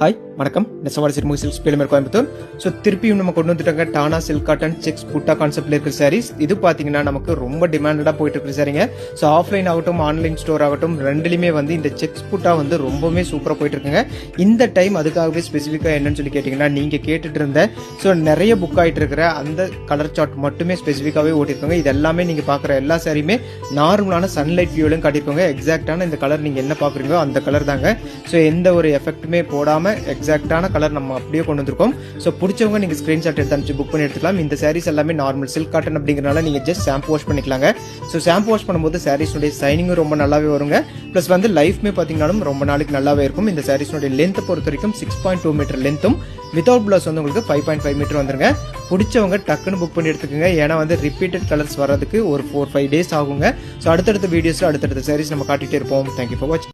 Hi வணக்கம், நெசவாளி Sirumugai silks பேலமேர் Coimbatore. So திருப்பியும் நம்ம கொண்டு வந்துட்டாங்க டானா சில்க் காட்டன் செக்ஸ் புட்டா கான்செப்ட்ல இருக்கிற சாரீஸ். இது பார்த்தீங்கன்னா நமக்கு ரொம்ப டிமாண்டடாக போயிட்டு இருக்கிற சாரீங்க. ஸோ ஆஃப்லைன் ஆகட்டும் ஆன்லைன் ஸ்டோர் ஆகட்டும் ரெண்டுலையுமே வந்து இந்த செக்ஸ் புட்டா வந்து ரொம்பவே சூப்பராக போயிட்டு இருக்குங்க. இந்த டைம் அதுக்காகவே ஸ்பெசிஃபிக்காக என்னன்னு சொல்லி கேட்டிங்கன்னா, நீங்கள் கேட்டுட்டு இருந்த ஸோ நிறைய புக் ஆகிட்டு இருக்கிற அந்த கலர் சார்ட் மட்டுமே ஸ்பெசிஃபிக்காகவே ஓட்டிருக்கோங்க. இது எல்லாமே நீங்கள் பார்க்குற எல்லா சாரியுமே நார்மலான சன்லைட் வியூலையும் காட்டியிருக்கோங்க. எக்ஸாக்டான இந்த கலர் நீங்கள் என்ன பார்க்குறீங்களோ அந்த கலர் தாங்க. ஸோ எந்த ஒரு எஃபெக்ட்டுமே போடாமல் எக்ஸாக்டான கலர் நம்ம அப்படியே கொண்டு வந்திருக்கோம். ஸோ பிடிச்சவங்க நீங்கள் ஸ்க்ரீன்ஷாட் எடுத்து அனுப்பிச்சு புக் பண்ணி எடுத்துக்கலாம். இந்த சாரீஸ் எல்லாமே நார்மல் சில்க் காட்டன் அப்படிங்கிறனால நீங்கள் ஜஸ்ட் ஷாம்பு வாஷ் பண்ணிக்கலாங்க. ஸோ ஷாம்பு வாஷ் பண்ணும்போது சாரீஸ்னுடைய சைனிங்கும் ரொம்ப நல்லாவே வருங்க. ப்ளஸ் வந்து லைஃப்மே பார்த்தீங்கன்னாலும் ரொம்ப நாளைக்கு நல்லாவே இருக்கும். இந்த சாரீஸ்னுடைய லென்த்தை பொறுத்த வரைக்கும் 6.2 மீட்டர் லென்த்தும் வித்தவுட் பிளவுஸ் வந்து உங்களுக்கு 5.5 மீட்டர் வந்துருங்க. பிடிச்சவங்க டக்குன்னு புக் பண்ணி எடுத்துக்கோங்க. ஏன்னா வந்து ரிப்பீட்டட் கலர்ஸ் வர்றதுக்கு ஒரு 4-5 டேஸ் ஆகுங்க. ஸோ அடுத்தடுத்த வீடியோஸில் அடுத்தடுத்த சாரீஸ் நம்ம காட்டிகிட்டே இருப்போம். தேங்க்யூ ஃபார் வாட்சிங்.